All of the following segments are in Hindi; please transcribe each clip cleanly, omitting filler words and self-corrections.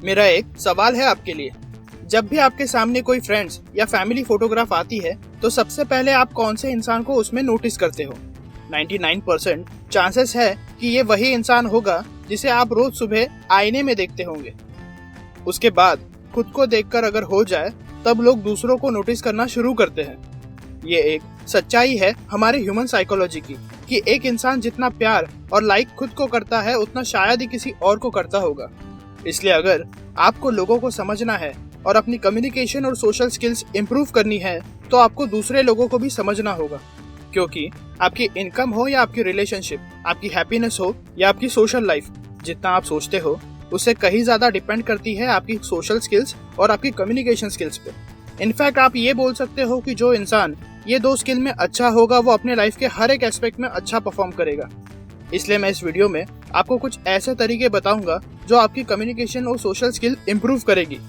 मेरा एक सवाल है आपके लिए। जब भी आपके सामने कोई फ्रेंड्स या फैमिली फोटोग्राफ आती है तो सबसे पहले आप कौन से इंसान को उसमें नोटिस करते हो? 99% चांसेस है कि ये वही इंसान होगा जिसे आप रोज सुबह आईने में देखते होंगे। उसके बाद खुद को देखकर अगर हो जाए तब लोग दूसरों को नोटिस करना शुरू करते हैं। ये एक सच्चाई है हमारे ह्यूमन साइकोलॉजी की कि एक इंसान जितना प्यार और लाइक खुद को करता है उतना शायद ही किसी और को करता होगा। इसलिए अगर आपको लोगों को समझना है और अपनी कम्युनिकेशन और सोशल स्किल्स इंप्रूव करनी है तो आपको दूसरे लोगों को भी समझना होगा, क्योंकि आपकी इनकम हो या आपकी रिलेशनशिप, आपकी हैप्पीनेस हो या आपकी सोशल लाइफ, जितना आप सोचते हो उससे कहीं ज्यादा डिपेंड करती है आपकी सोशल स्किल्स और आपकी कम्युनिकेशन स्किल्स पे। इनफैक्ट आप ये बोल सकते हो कि जो इंसान ये दो स्किल में अच्छा होगा वो अपने लाइफ के हर एक एस्पेक्ट में अच्छा परफॉर्म करेगा। इसलिए मैं इस वीडियो में आपको कुछ ऐसे तरीके बताऊंगा जो आपकी कम्युनिकेशन और सोशल स्किल इंप्रूव करेगी।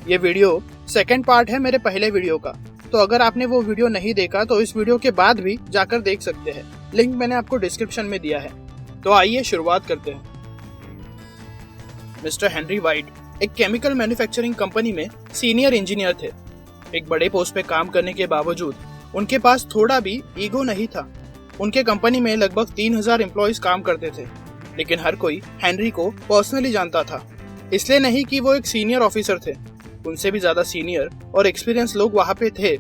ये वीडियो सेकंड पार्ट है मेरे पहले वीडियो का, तो अगर आपने वो वीडियो नहीं देखा तो इस वीडियो के बाद भी जाकर देख सकते हैं। लिंक मैंने आपको डिस्क्रिप्शन में दिया है। तो आइए शुरुआत करते हैं। मिस्टर हेनरी वाइट एक केमिकल मैन्युफैक्चरिंग कंपनी में सीनियर इंजीनियर थे। एक बड़े पोस्ट पे काम करने के बावजूद उनके पास थोड़ा भी ईगो नहीं था। उनके कंपनी में लगभग 3000 एम्प्लॉइज काम करते थे, लेकिन हर कोई हेनरी को पर्सनली जानता था। इसलिए नहीं कि वो एक सीनियर ऑफिसर थे, उनसे भी ज्यादा सीनियर और एक्सपीरियंस लोग वहाँ पे थे।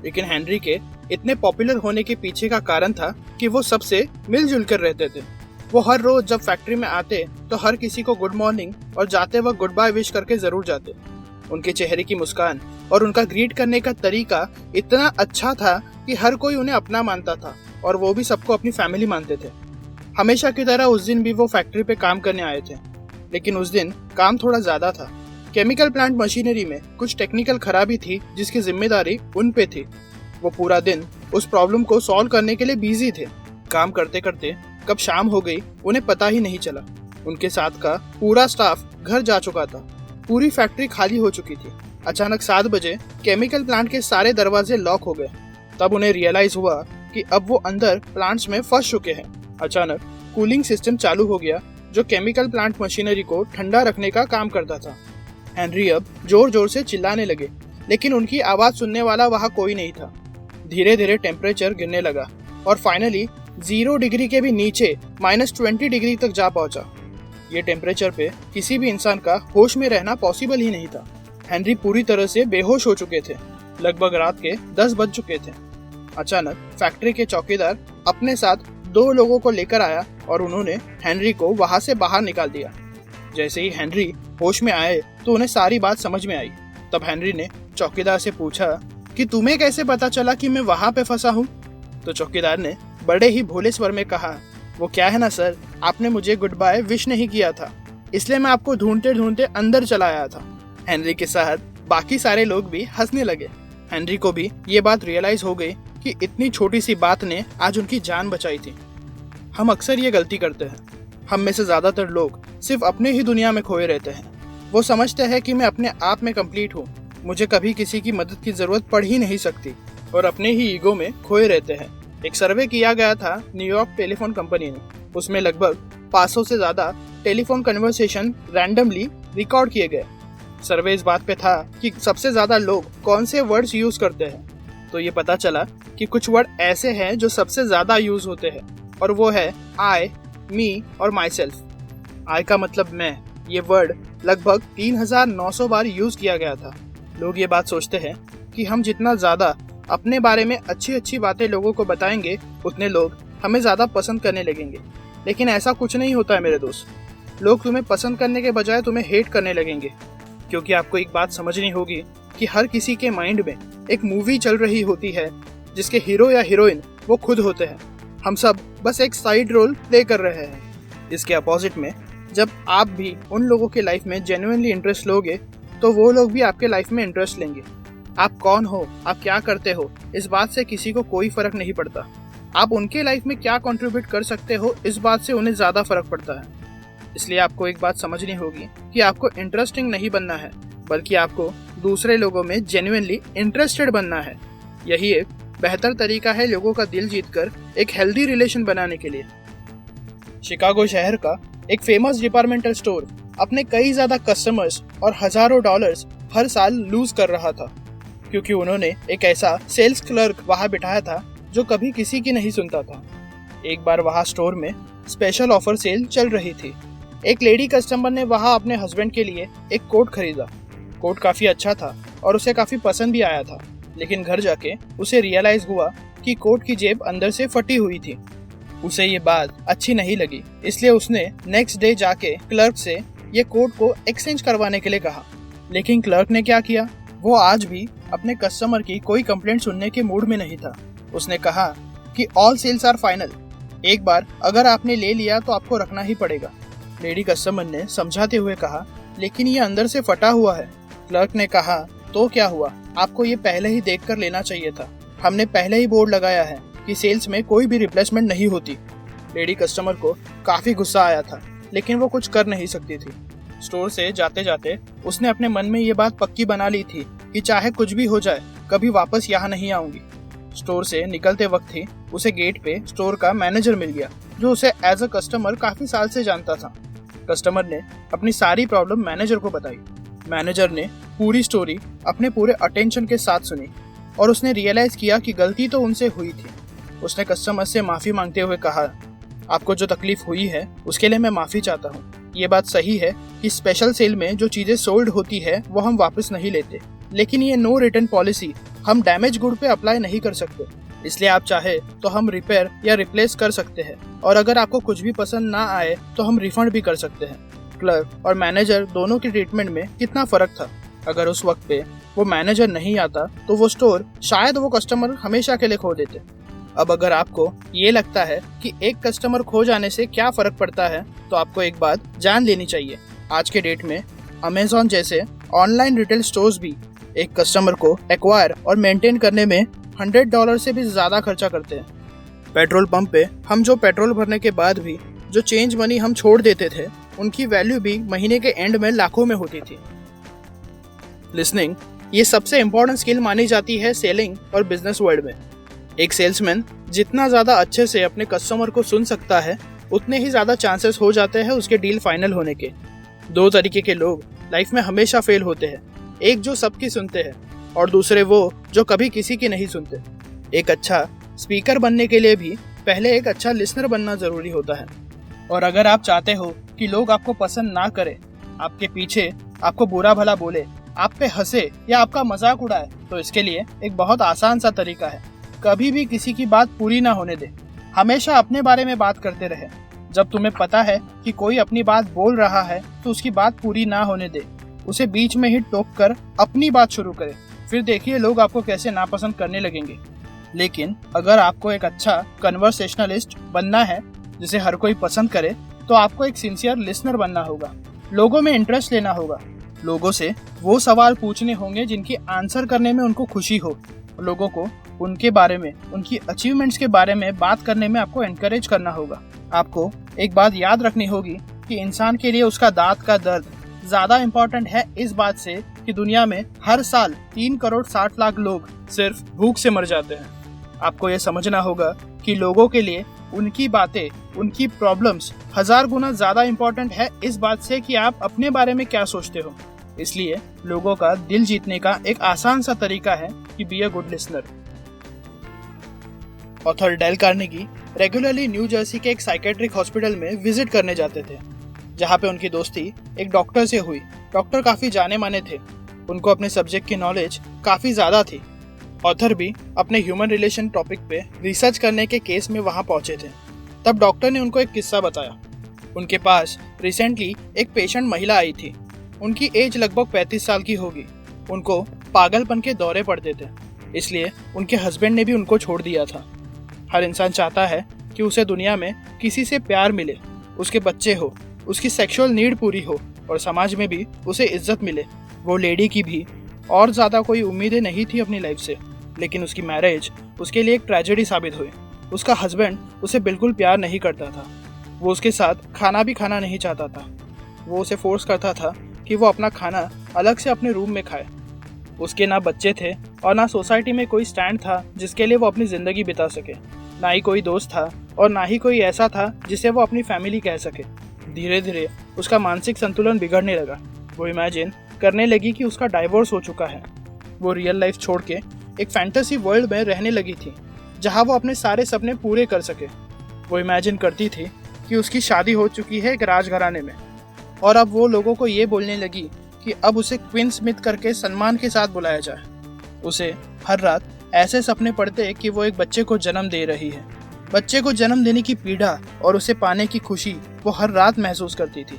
लेकिन हेनरी के इतने पॉपुलर होने के पीछे का कारण था कि वो सबसे मिलजुल कर रहते थे। वो हर रोज जब फैक्ट्री में आते तो हर किसी को गुड मॉर्निंग और जाते वक्त गुड बाय विश करके जरूर जाते। उनके चेहरे की मुस्कान और उनका ग्रीट करने का तरीका इतना अच्छा था कि हर कोई उन्हें अपना मानता था और वो भी सबको अपनी फैमिली मानते थे। हमेशा की तरह उस दिन भी वो फैक्ट्री पे काम करने आए थे, लेकिन उस दिन काम थोड़ा ज्यादा था। केमिकल प्लांट मशीनरी में कुछ टेक्निकल खराबी थी जिसकी जिम्मेदारी उन पे थी। वो पूरा दिन उस प्रॉब्लम को सॉल्व करने के लिए बिजी थे। काम करते करते कब शाम हो गई उन्हें पता ही नहीं चला। उनके साथ का पूरा स्टाफ घर जा चुका था। पूरी फैक्ट्री खाली हो चुकी थी। अचानक 7 बजे केमिकल प्लांट के सारे दरवाजे लॉक हो गए। तब उन्हें रियलाइज हुआ कि अब वो अंदर प्लांट्स में फंस चुके हैं। अचानक कूलिंग सिस्टम चालू हो गया जो केमिकल प्लांट मशीनरी को ठंडा रखने का काम करता था। हेनरी अब जोर जोर से चिल्लाने लगे, लेकिन उनकी आवाज सुनने वाला वहाँ कोई नहीं था। धीरे धीरे टेम्परेचर गिरने लगा और फाइनली 0 डिग्री के भी नीचे -20 डिग्री तक जा पहुंचा। ये टेम्परेचर पे किसी भी इंसान का होश में रहना पॉसिबल ही नहीं था। हेनरी पूरी तरह से बेहोश हो चुके थे। लगभग रात के 10 बज चुके थे। अचानक फैक्ट्री के चौकीदार अपने साथ 2 लोगों को लेकर आया और उन्होंने हेनरी को वहां से बाहर निकाल दिया। जैसे ही हेनरी होश में आए तो उन्हें सारी बात समझ में आई। तब हेनरी ने चौकीदार से पूछा कि तुम्हें कैसे पता चला कि मैं वहां पे फंसा हूँ? तो चौकीदार ने बड़े ही भोले स्वर में कहा, वो क्या है ना सर, आपने मुझे गुड बाय विश नहीं किया था, इसलिए मैं आपको ढूंढते ढूंढते अंदर चला आया था। हेनरी के साथ बाकी सारे लोग भी हंसने लगे। हेनरी को भी ये बात रियलाइज हो गई कि इतनी छोटी सी बात ने आज उनकी जान बचाई थी। हम अक्सर ये गलती करते हैं। हम में से ज्यादातर लोग सिर्फ अपने ही दुनिया में खोए रहते हैं। वो समझते हैं कि मैं अपने आप में कंप्लीट हूँ, मुझे कभी किसी की मदद की जरूरत पड़ ही नहीं सकती, और अपने ही ईगो में खोए रहते हैं। एक सर्वे किया गया था न्यूयॉर्क टेलीफोन कंपनी ने। उसमें लगभग 500 से ज्यादा टेलीफोन कन्वर्सेशन रैंडमली रिकॉर्ड किए गए। सर्वे इस बात पे था कि सबसे ज्यादा लोग कौन से वर्ड्स यूज करते हैं। तो ये पता चला कि कुछ वर्ड ऐसे हैं जो सबसे ज्यादा यूज होते हैं, और वो है आई, मी और माई सेल्फ। आई का मतलब मैं। ये वर्ड लगभग 3900 बार यूज किया गया था। लोग ये बात सोचते हैं कि हम जितना ज्यादा अपने बारे में अच्छी अच्छी बातें लोगों को बताएंगे उतने लोग हमें ज्यादा पसंद करने लगेंगे। लेकिन ऐसा कुछ नहीं होता है मेरे दोस्त। लोग तुम्हें पसंद करने के बजाय तुम्हें हेट करने लगेंगे, क्योंकि आपको एक बात समझनी होगी कि हर किसी के माइंड में एक मूवी चल रही होती है जिसके हीरो या हीरोइन वो खुद होते हैं। हम सब बस एक साइड रोल प्ले कर रहे हैं। इसके अपोजिट में जब आप भी उन लोगों के लाइफ में जेन्युइनली इंटरेस्ट लोगे तो वो लोग भी आपके लाइफ में इंटरेस्ट लेंगे। आप कौन हो, आप क्या करते हो, इस बात से किसी को कोई फर्क नहीं पड़ता। आप उनके लाइफ में क्या कंट्रीब्यूट कर सकते हो, इस बात से उन्हें ज्यादा फर्क पड़ता है। इसलिए आपको एक बात समझनी होगी कि आपको इंटरेस्टिंग नहीं बनना है, बल्कि आपको दूसरे लोगों में जेन्युइनली इंटरेस्टेड बनना है। यही एक बेहतर तरीका है लोगों का दिल जीतकर एक हेल्दी रिलेशन बनाने के लिए। शिकागो शहर का एक फेमस डिपार्टमेंटल स्टोर अपने कई ज्यादा कस्टमर्स और हजारों डॉलर्स हर साल लूज कर रहा था, क्योंकि उन्होंने एक ऐसा सेल्स क्लर्क वहां बिठाया था जो कभी किसी की नहीं सुनता था। एक बार वहां स्टोर में स्पेशल ऑफर सेल चल रही थी। एक लेडी कस्टमर ने वहां अपने हस्बैंड के लिए एक कोट खरीदा। कोट काफी अच्छा था और उसे काफी पसंद भी आया था, लेकिन घर जाके उसे रियलाइज हुआ कि कोट की जेब अंदर से फटी हुई थी। उसे ये बात अच्छी नहीं लगी, इसलिए उसने नेक्स्ट डे जाके क्लर्क से ये कोट को एक्सचेंज करवाने के लिए कहा। लेकिन क्लर्क ने क्या किया, वो आज भी अपने कस्टमर की कोई कंप्लेंट सुनने के मूड में नहीं था। उसने कहा कि ऑल सेल्स आर फाइनल, एक बार अगर आपने ले लिया तो आपको रखना ही पड़ेगा। लेडी कस्टमर ने समझाते हुए कहा, लेकिन ये अंदर से फटा हुआ है। क्लर्क ने कहा, तो क्या हुआ, आपको ये पहले ही देखकर लेना चाहिए था। हमने पहले ही बोर्ड लगाया है कि सेल्स में कोई भी रिप्लेसमेंट नहीं होती। लेडी कस्टमर को काफी गुस्सा आया था, लेकिन वो कुछ कर नहीं सकती थी। स्टोर से जाते जाते उसने अपने मन में ये बात पक्की बना ली थी कि चाहे कुछ भी हो जाए, कभी वापस यहाँ नहीं आऊंगी। स्टोर से निकलते वक्त ही उसे गेट पे स्टोर का मैनेजर मिल गया, जो उसे एज अ कस्टमर काफी साल से जानता था। कस्टमर ने अपनी सारी प्रॉब्लम मैनेजर को बताई। मैनेजर ने पूरी स्टोरी अपने पूरे अटेंशन के साथ सुनी और उसने रियलाइज किया कि गलती तो उनसे हुई थी। उसने कस्टमर से माफी मांगते हुए कहा, आपको जो तकलीफ हुई है उसके लिए मैं माफी चाहता हूँ। ये बात सही है कि स्पेशल सेल में जो चीजें सोल्ड होती है वो हम वापस नहीं लेते, लेकिन ये नो रिटर्न पॉलिसी हम डैमेज गुड पे अप्लाई नहीं कर सकते। इसलिए आप चाहे तो हम रिपेयर या रिप्लेस कर सकते हैं, और अगर आपको कुछ भी पसंद ना आए तो हम रिफंड भी कर सकते हैं। क्लर्क और मैनेजर दोनों की ट्रीटमेंट में कितना फर्क था। अगर उस वक्त पे वो मैनेजर नहीं आता तो वो स्टोर शायद वो कस्टमर हमेशा के लिए खो देते। अब अगर आपको ये लगता है कि एक कस्टमर खो जाने से क्या फर्क पड़ता है, तो आपको एक बात जान लेनी चाहिए। आज के डेट में अमेज़न जैसे ऑनलाइन रिटेल स्टोर्स भी एक कस्टमर को एक्वायर और मेंटेन करने में $100 से भी ज्यादा खर्चा करते हैं। पेट्रोल पंप पे हम जो पेट्रोल भरने के बाद भी जो चेंज मनी हम छोड़ देते थे, उनकी वैल्यू भी महीने के एंड में लाखों में होती थी। लिसनिंग ये सबसे इम्पोर्टेंट स्किल मानी जाती है सेलिंग और बिजनेस वर्ल्ड में। एक सेल्समैन जितना ज्यादा अच्छे से अपने कस्टमर को सुन सकता है, उतने ही ज्यादा चांसेस हो जाते हैं उसके डील फाइनल होने के। दो तरीके के लोग लाइफ में हमेशा फेल होते हैं, एक जो सबकी सुनते हैं और दूसरे वो जो कभी किसी की नहीं सुनते। एक अच्छा स्पीकर बनने के लिए भी पहले एक अच्छा लिसनर बनना जरूरी होता है। और अगर आप चाहते हो कि लोग आपको पसंद ना करें, आपके पीछे आपको बुरा भला बोले, आप पे हंसे या आपका मजाक उड़ाए, तो इसके लिए एक बहुत आसान सा तरीका है। कभी भी किसी की बात पूरी ना होने दे, हमेशा अपने बारे में बात करते रहे। जब तुम्हें पता है कि कोई अपनी बात बोल रहा है तो उसकी बात पूरी ना होने दे, उसे बीच में ही टोक कर अपनी बात शुरू करे। फिर देखिए लोग आपको कैसे नापसंद करने लगेंगे। लेकिन अगर आपको एक अच्छा कन्वर्सेशनलिस्ट बनना है जिसे हर कोई पसंद करे, तो आपको एक सिंसियर लिसनर बनना होगा। लोगों में इंटरेस्ट लेना होगा। लोगों से वो सवाल पूछने होंगे जिनकी आंसर करने में उनको खुशी हो। लोगों को उनके बारे में, उनकी अचीवमेंट्स के बारे में बात करने में आपको एनकरेज करना होगा। आपको एक बात याद रखनी होगी कि इंसान के लिए उसका दांत का दर्द ज्यादा इम्पोर्टेंट है इस बात से कि दुनिया में हर साल 3 करोड़ 60 लाख लोग सिर्फ भूख से मर जाते हैं। आपको ये समझना होगा कि लोगों के लिए उनकी बातें, उनकी प्रॉब्लम्स 1000 गुना ज्यादा इम्पोर्टेंट है इस बात से कि आप अपने बारे में क्या सोचते हो। इसलिए लोगों का दिल जीतने का एक आसान सा तरीका है कि be a good listener. Author Dale Carnegie regularly new Jersey के एक साइकेट्रिक हॉस्पिटल में विजिट करने जाते थे, जहाँ पे उनकी दोस्ती एक डॉक्टर से हुई। डॉक्टर काफी जाने माने थे, उनको अपने सब्जेक्ट की नॉलेज काफी ज्यादा थी। ऑथर भी अपने ह्यूमन रिलेशन टॉपिक पे रिसर्च करने के केस में वहां पहुंचे थे। तब डॉक्टर ने उनको एक किस्सा बताया। उनके पास रिसेंटली एक पेशेंट महिला आई थी। उनकी एज लगभग 35 साल की होगी। उनको पागलपन के दौरे पड़ते थे, इसलिए उनके हस्बैंड ने भी उनको छोड़ दिया था। हर इंसान चाहता है कि उसे दुनिया में किसी से प्यार मिले, उसके बच्चे हो, उसकी सेक्सुअल नीड पूरी हो और समाज में भी उसे इज्जत मिले। वो लेडी की भी और ज़्यादा कोई उम्मीदें नहीं थी अपनी लाइफ से, लेकिन उसकी मैरिज उसके लिए एक ट्रेजेडी साबित हुई। उसका हस्बैंड उसे बिल्कुल प्यार नहीं करता था। वो उसके साथ खाना भी खाना नहीं चाहता था। वो उसे फोर्स करता था कि वो अपना खाना अलग से अपने रूम में खाए। उसके ना बच्चे थे और ना सोसाइटी में कोई स्टैंड था जिसके लिए वो अपनी ज़िंदगी बिता सके। ना ही कोई दोस्त था और ना ही कोई ऐसा था जिसे वो अपनी फैमिली कह सके। धीरे धीरे उसका मानसिक संतुलन बिगड़ने लगा। वो इमेजिन करने लगी कि उसका डाइवोर्स हो चुका है। वो रियल लाइफ छोड़ के एक फैंटेसी वर्ल्ड में रहने लगी थी जहाँ वो अपने सारे सपने पूरे कर सके। वो इमेजिन करती थी कि उसकी शादी हो चुकी है एक राजघराने में, और अब वो लोगों को ये बोलने लगी कि अब उसे क्वीन स्मिथ करके सम्मान के साथ बुलाया जाए। उसे हर रात ऐसे सपने पड़ते कि वो एक बच्चे को जन्म दे रही है। बच्चे को जन्म देने की पीड़ा और उसे पाने की खुशी वो हर रात महसूस करती थी।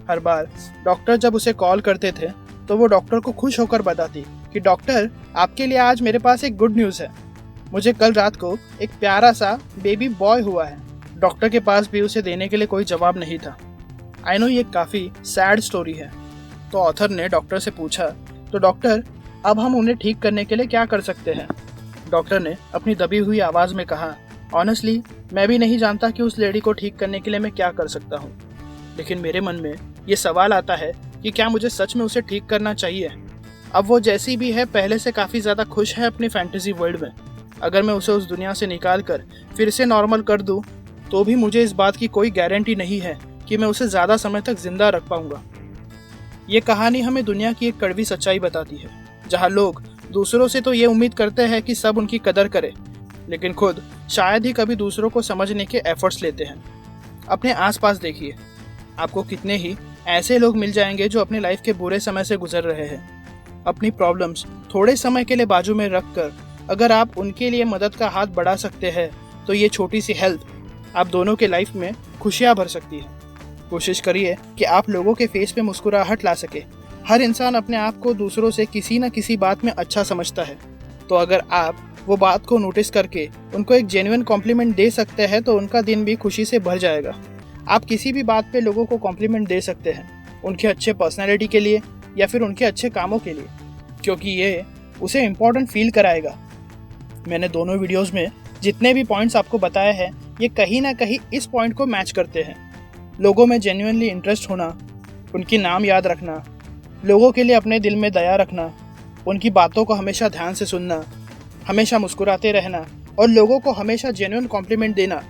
हर बार डॉक्टर जब उसे कॉल करते थे तो वो डॉक्टर को खुश होकर बताती कि डॉक्टर, आपके लिए आज मेरे पास एक गुड न्यूज़ है। मुझे कल रात को एक प्यारा सा बेबी बॉय हुआ है। डॉक्टर के पास भी उसे देने के लिए कोई जवाब नहीं था। आई नो ये काफ़ी सैड स्टोरी है। तो ऑथर ने डॉक्टर से पूछा, तो डॉक्टर, अब हम उन्हें ठीक करने के लिए क्या कर सकते हैं? डॉक्टर ने अपनी दबी हुई आवाज़ में कहा, ऑनेस्टली मैं भी नहीं जानता कि उस लेडी को ठीक करने के लिए मैं क्या कर सकता हूँ, लेकिन मेरे मन में ये सवाल आता है कि क्या मुझे सच में उसे ठीक करना चाहिए? अब वो जैसी भी है पहले से काफ़ी ज़्यादा खुश है अपनी फैंटेसी वर्ल्ड में। अगर मैं उसे उस दुनिया से निकाल कर फिर से नॉर्मल कर दूँ तो भी मुझे इस बात की कोई गारंटी नहीं है कि मैं उसे ज़्यादा समय तक जिंदा रख पाऊँगा। ये कहानी हमें दुनिया की एक कड़वी सच्चाई बताती है, जहाँ लोग दूसरों से तो ये उम्मीद करते हैं कि सब उनकी कदर करे, लेकिन खुद शायद ही कभी दूसरों को समझने के एफर्ट्स लेते हैं। अपने आसपास देखिए, आपको कितने ही ऐसे लोग मिल जाएंगे जो अपनी लाइफ के बुरे समय से गुजर रहे हैं। अपनी प्रॉब्लम्स थोड़े समय के लिए बाजू में रख कर अगर आप उनके लिए मदद का हाथ बढ़ा सकते हैं तो ये छोटी सी हेल्प आप दोनों के लाइफ में खुशियाँ भर सकती है। कोशिश करिए कि आप लोगों के फेस पे मुस्कुराहट ला सके। हर इंसान अपने आप को दूसरों से किसी न किसी बात में अच्छा समझता है, तो अगर आप वो बात को नोटिस करके उनको एक जेन्युइन कॉम्प्लीमेंट दे सकते हैं तो उनका दिन भी खुशी से भर जाएगा। आप किसी भी बात पे लोगों को कॉम्प्लीमेंट दे सकते हैं, उनके अच्छे पर्सनैलिटी के लिए या फिर उनके अच्छे कामों के लिए, क्योंकि ये उसे इम्पोर्टेंट फील कराएगा। मैंने दोनों वीडियोज़ में जितने भी पॉइंट्स आपको बताए हैं ये कहीं ना कहीं इस पॉइंट को मैच करते हैं। लोगों में जेन्युइनली इंटरेस्ट होना, उनकी नाम याद रखना, लोगों के लिए अपने दिल में दया रखना, उनकी बातों को हमेशा ध्यान से सुनना, हमेशा मुस्कुराते रहना और लोगों को हमेशा जेन्युइन कॉम्प्लीमेंट देना,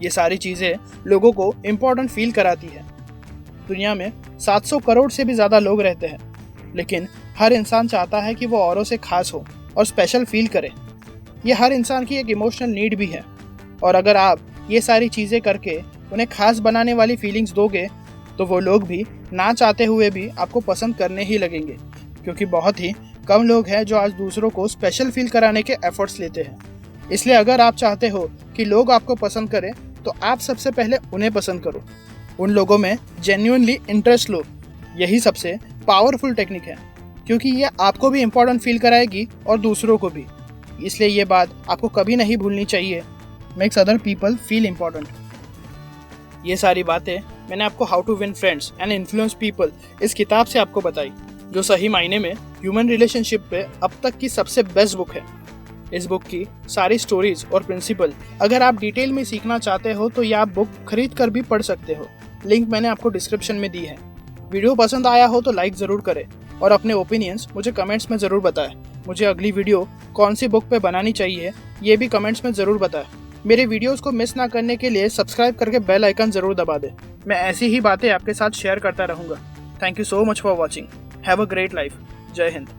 ये सारी चीज़ें लोगों को इम्पोर्टेंट फील कराती है। दुनिया में 700 करोड़ से भी ज़्यादा लोग रहते हैं, लेकिन हर इंसान चाहता है कि वो औरों से खास हो और स्पेशल फील करे। ये हर इंसान की एक इमोशनल नीड भी है, और अगर आप ये सारी चीज़ें करके उन्हें खास बनाने वाली फीलिंग्स दोगे तो वो लोग भी ना चाहते हुए भी आपको पसंद करने ही लगेंगे, क्योंकि बहुत ही कम लोग हैं जो आज दूसरों को स्पेशल फील कराने के एफर्ट्स लेते हैं। इसलिए अगर आप चाहते हो कि लोग आपको पसंद करें तो आप सबसे पहले उन्हें पसंद करो, उन लोगों में जेन्युइनली इंटरेस्ट लो। यही सबसे पावरफुल टेक्निक है, क्योंकि ये आपको भी इम्पोर्टेंट फील कराएगी और दूसरों को भी। इसलिए ये बात आपको कभी नहीं भूलनी चाहिए, makes other people feel important. ये सारी बातें मैंने आपको how to win friends and influence people इस किताब से आपको बताई, जो सही मायने में ह्यूमन रिलेशनशिप पे अब तक की सबसे बेस्ट बुक है। इस बुक की सारी स्टोरीज और प्रिंसिपल अगर आप डिटेल में सीखना चाहते हो तो ये आप बुक खरीद कर भी पढ़ सकते हो। लिंक मैंने आपको डिस्क्रिप्शन में दी है। वीडियो पसंद आया हो तो लाइक ज़रूर करें और अपने ओपिनियंस मुझे कमेंट्स में ज़रूर बताएं। मुझे अगली वीडियो कौन सी बुक पे बनानी चाहिए ये भी कमेंट्स में ज़रूर बताएं। मेरे वीडियोस को मिस ना करने के लिए सब्सक्राइब करके बेल आइकन ज़रूर दबा दें। मैं ऐसी ही बातें आपके साथ शेयर करता रहूँगा। Thank you so much for watching. Have a great life. जय हिंद।